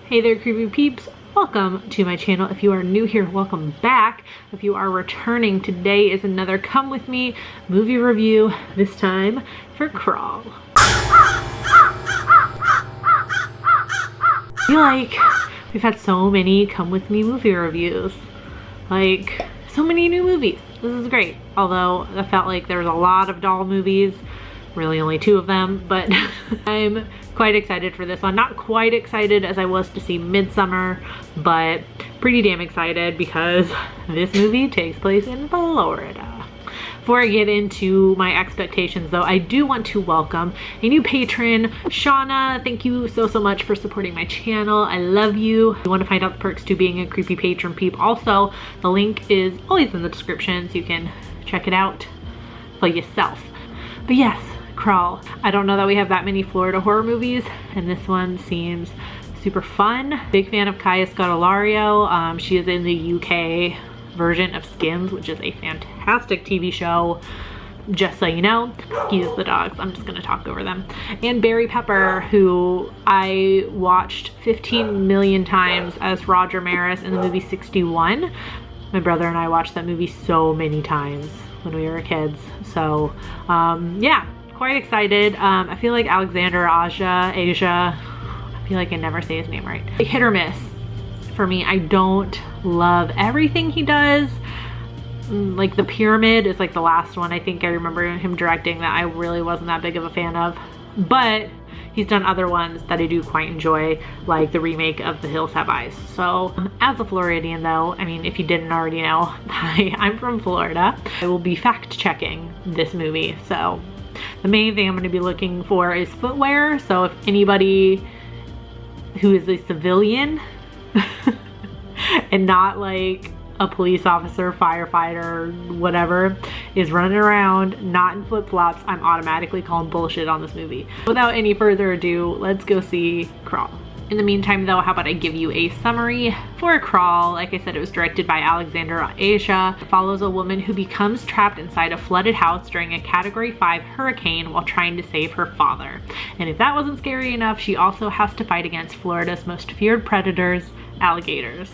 Hey there, creepy peeps. Welcome to my channel. If you are new here, welcome back. If you are returning, today is another come with me movie review, this time for Crawl. I feel like we've had so many come with me movie reviews. Like, so many new movies. This is great. Although I felt like there was a lot of doll movies, really only 2 of them, but I'm quite excited for this one. Not quite excited as I was to see Midsummer, but pretty damn excited because this movie takes place in Florida. Before I get into my expectations though, I do want to welcome a new patron, Shauna. Thank you so much for supporting my channel. I love you. If you want to find out the perks to being a creepy patron peep, also the link is always in the description so you can check it out for yourself. But yes, Crawl. I don't know that we have that many Florida horror movies, and this one seems super fun. Big fan of Kaya Scodelario. She is in the UK version of Skins, which is a fantastic TV show, just so you know. Excuse the dogs, I'm just gonna talk over them. And Barry Pepper, who I watched 15 million times as Roger Maris in the movie 61. My brother and I watched that movie so many times when we were kids. So yeah, quite excited. I feel like Alexander Aja, I feel like I never say his name right. Hit or miss for me. I don't love everything he does. Like The Pyramid is like the last one I think I remember him directing that I really wasn't that big of a fan of. But he's done other ones that I do quite enjoy, like the remake of The Hills Have Eyes. So as a Floridian though, I mean, if you didn't already know, I'm from Florida. I will be fact checking this movie. So the main thing I'm going to be looking for is footwear. So if anybody who is a civilian and not like a police officer, firefighter, whatever, is running around not in flip-flops, I'm automatically calling bullshit on this movie. Without any further ado, let's go see Crawl. In the meantime though, how about I give you a summary for Crawl. Like I said, it was directed by Alexander Aja. It follows a woman who becomes trapped inside a flooded house during a Category 5 hurricane while trying to save her father. And if that wasn't scary enough, she also has to fight against Florida's most feared predators, alligators.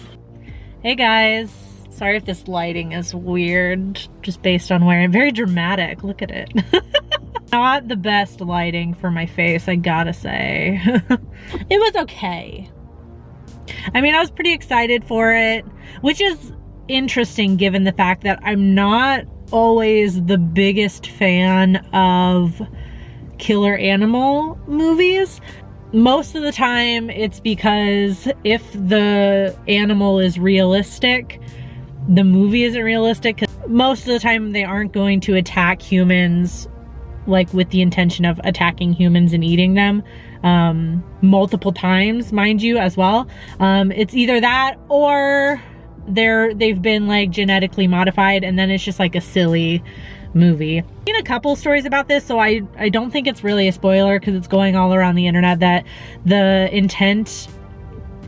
Hey guys. Sorry if this lighting is weird, just based on where I'm very dramatic. Look at it. Not the best lighting for my face, I gotta say. It was okay. I mean, I was pretty excited for it, which is interesting given the fact that I'm not always the biggest fan of killer animal movies. Most of the time it's because if the animal is realistic, the movie isn't realistic, because most of the time they aren't going to attack humans like with the intention of attacking humans and eating them multiple times, mind you, as well. It's either that or they've been like genetically modified, and then it's just like a silly movie. I've seen a couple stories about this, so I don't think it's really a spoiler because it's going all around the internet that the intent,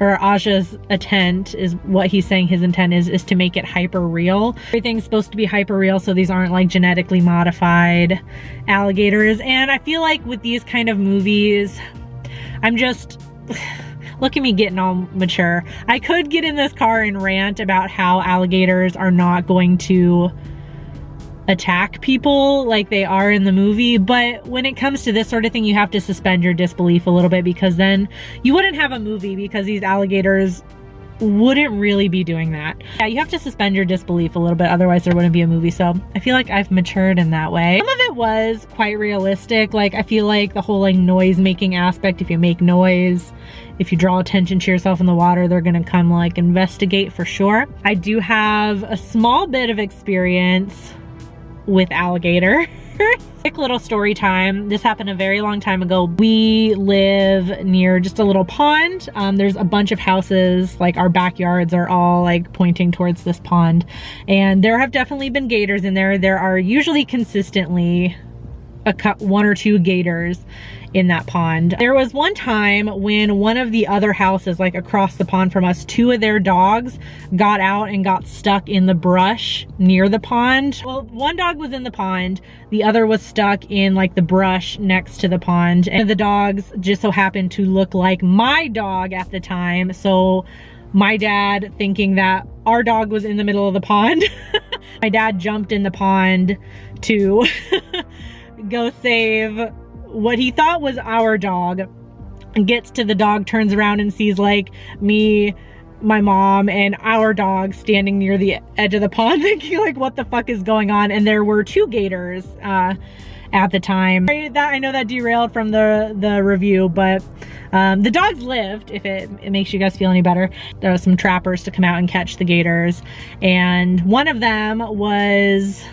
or Aja's intent, is what he's saying his intent is to make it hyper real. Everything's supposed to be hyper real, so these aren't like genetically modified alligators. And I feel like with these kind of movies, I'm just, look at me getting all mature. I could get in this car and rant about how alligators are not going to attack people like they are in the movie, but when it comes to this sort of thing, you have to suspend your disbelief a little bit, because then you wouldn't have a movie, because these alligators wouldn't really be doing that. Yeah, you have to suspend your disbelief a little bit, otherwise there wouldn't be a movie. So I feel like I've matured in that way. Some of it was quite realistic. Like, I feel like the whole like noise making aspect, if you make noise, if you draw attention to yourself in the water, they're gonna come like investigate for sure. I do have a small bit of experience with alligator. Quick little story time. This happened a very long time ago. We live near just a little pond. There's a bunch of houses, like our backyards are all like pointing towards this pond, and there have definitely been gators in there. There are usually consistently one or two gators in that pond. There was one time when one of the other houses, like across the pond from us, two of their dogs got out and got stuck in the brush near the pond. Well, one dog was in the pond, the other was stuck in like the brush next to the pond, and the dogs just so happened to look like my dog at the time. So my dad, thinking that our dog was in the middle of the pond, my dad jumped in the pond to go save what he thought was our dog, and gets to the dog, turns around and sees like me, my mom, and our dog standing near the edge of the pond, thinking like, what the fuck is going on? And there were two gators at the time. I know that derailed from the review, but the dogs lived, if it makes you guys feel any better. There were some trappers to come out and catch the gators, and one of them was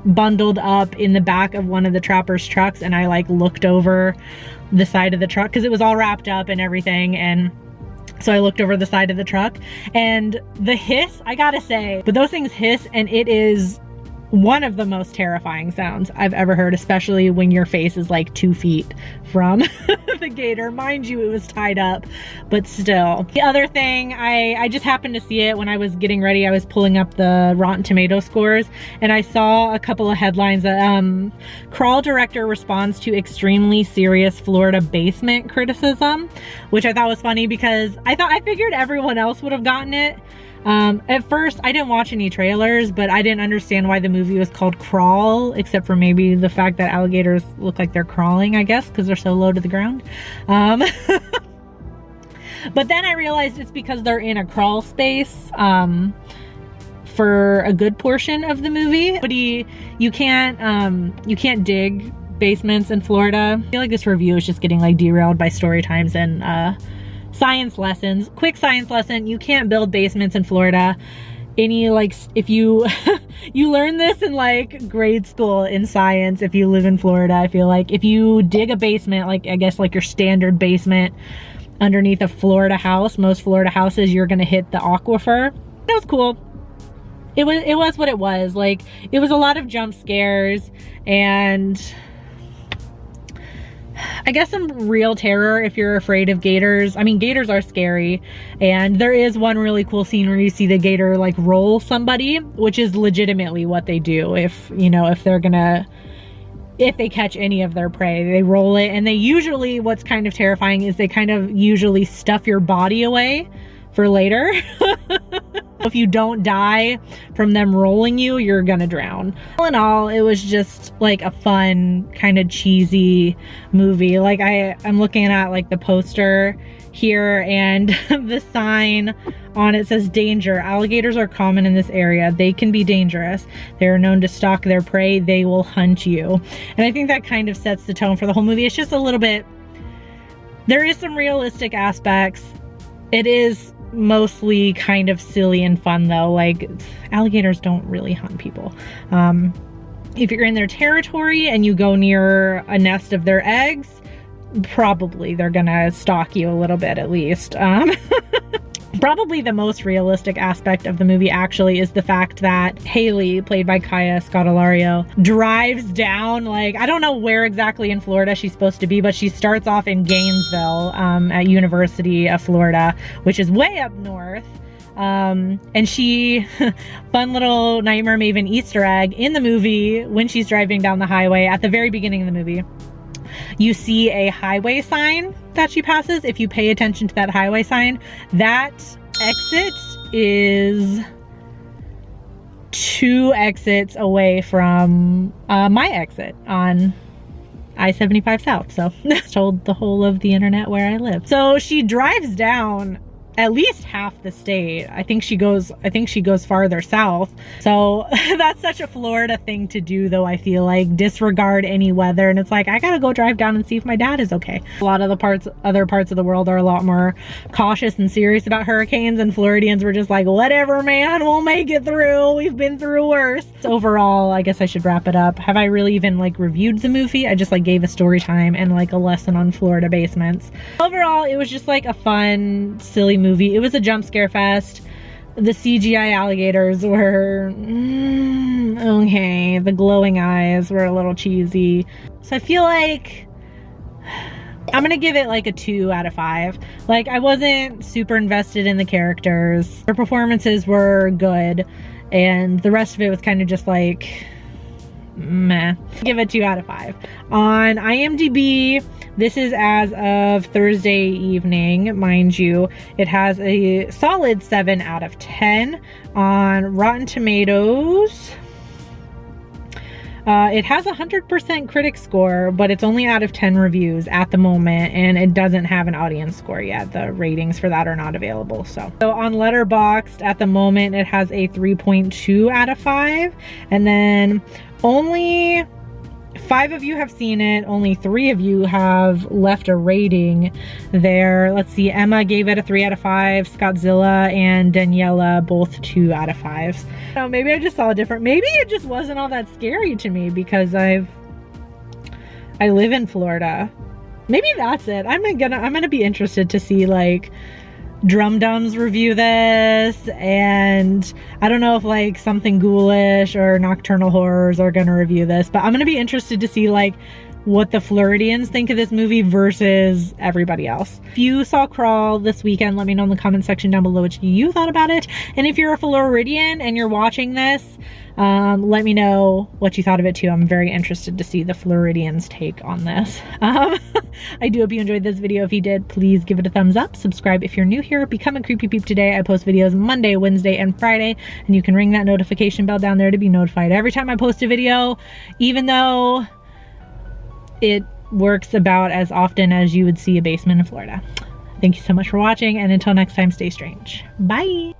bundled up in the back of one of the trappers' trucks, and I like looked over the side of the truck because it was all wrapped up and everything, and so I looked over the side of the truck, and the hiss, I gotta say, but those things hiss, and it is one of the most terrifying sounds I've ever heard, especially when your face is like 2 feet from the gator. Mind you, it was tied up, but still. The other thing, I just happened to see it when I was getting ready. I was pulling up the Rotten Tomato scores, and I saw a couple of headlines that Crawl director responds to extremely serious Florida basement criticism, which I thought was funny because I figured everyone else would have gotten it. At first, I didn't watch any trailers, but I didn't understand why the movie was called Crawl, except for maybe the fact that alligators look like they're crawling, I guess, because they're so low to the ground. But then I realized it's because they're in a crawl space for a good portion of the movie. But you can't dig basements in Florida. I feel like this review is just getting like derailed by story times and science lessons. Quick science lesson: you can't build basements in Florida. If you you learn this in like grade school in science, if you live in Florida, I feel like if you dig a basement, like I guess like your standard basement underneath a Florida house, most Florida houses, you're gonna hit the aquifer. It was cool. It was what it was. Like, it was a lot of jump scares and I guess some real terror if you're afraid of gators. I mean, gators are scary, and there is one really cool scene where you see the gator like roll somebody, which is legitimately what they do. If they catch any of their prey, they roll it, and they usually, what's kind of terrifying is they kind of usually stuff your body away for later. If you don't die from them rolling you, you're gonna drown. All in all, it was just like a fun, kind of cheesy movie. Like I'm looking at like the poster here, and the sign on it says, "Danger. Alligators are common in this area. They can be dangerous. They are known to stalk their prey. They will hunt you." And I think that kind of sets the tone for the whole movie. It's just a little bit, there is some realistic aspects. It is mostly kind of silly and fun though. Like, alligators don't really hunt people. If you're in their territory and you go near a nest of their eggs, probably they're gonna stalk you a little bit at least. Probably the most realistic aspect of the movie actually is the fact that Haley, played by Kaya Scodelario, drives down, like, I don't know where exactly in Florida she's supposed to be, but she starts off in Gainesville at University of Florida, which is way up north. And she, fun little Nightmare Maven Easter egg in the movie, when she's driving down the highway at the very beginning of the movie, you see a highway sign that she passes. If you pay attention to that highway sign, that exit is 2 exits away from my exit on I-75 South. So that's told the whole of the internet where I live. So she drives down at least half the state. I think she goes farther south. So that's such a Florida thing to do though, I feel like. Disregard any weather, and it's like, I gotta go drive down and see if my dad is okay. A lot of the other parts of the world are a lot more cautious and serious about hurricanes, and Floridians were just like, whatever man, we'll make it through. We've been through worse. So overall, I guess I should wrap it up. Have I really even like reviewed the movie? I just like gave a story time and like a lesson on Florida basements. Overall, it was just like a fun, silly movie. It was a jump scare fest. The CGI alligators were Okay, the glowing eyes were a little cheesy. So I feel like I'm gonna give it like a 2 out of 5. Like, I wasn't super invested in the characters. Their performances were good, and the rest of it was kind of just like, meh. Give it 2 out of 5. On IMDb, this is as of Thursday evening, mind you. It has a solid 7 out of 10. On Rotten Tomatoes, it has 100% critic score, but it's only out of 10 reviews at the moment, and it doesn't have an audience score yet. The ratings for that are not available. So on Letterboxd at the moment, it has a 3.2 out of 5, and then only 5 of you have seen it. Only 3 of you have left a rating there. Let's see, Emma gave it a 3 out of 5. Scottzilla and Daniela both 2 out of 5s. So maybe I just saw a different, maybe it just wasn't all that scary to me because I live in Florida. Maybe that's it. I'm gonna be interested to see like Drum Dums review this, and I don't know if like Something Ghoulish or Nocturnal Horrors are gonna review this, but I'm gonna be interested to see like what the Floridians think of this movie versus everybody else. If you saw Crawl this weekend, let me know in the comment section down below what you thought about it. And if you're a Floridian and you're watching this, let me know what you thought of it too. I'm very interested to see the Floridians' take on this. I do hope you enjoyed this video. If you did, please give it a thumbs up. Subscribe if you're new here. Become a Creepy Peep today. I post videos Monday, Wednesday, and Friday, and you can ring that notification bell down there to be notified every time I post a video, even though it works about as often as you would see a basement in Florida. Thank you so much for watching, and until next time, stay strange. Bye!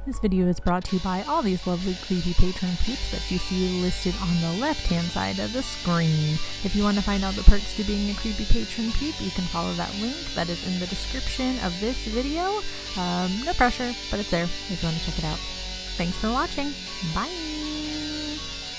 This video is brought to you by all these lovely creepy patron peeps that you see listed on the left-hand side of the screen. If you want to find out the perks to being a creepy patron peep, you can follow that link that is in the description of this video. No pressure, but it's there if you want to check it out. Thanks for watching. Bye!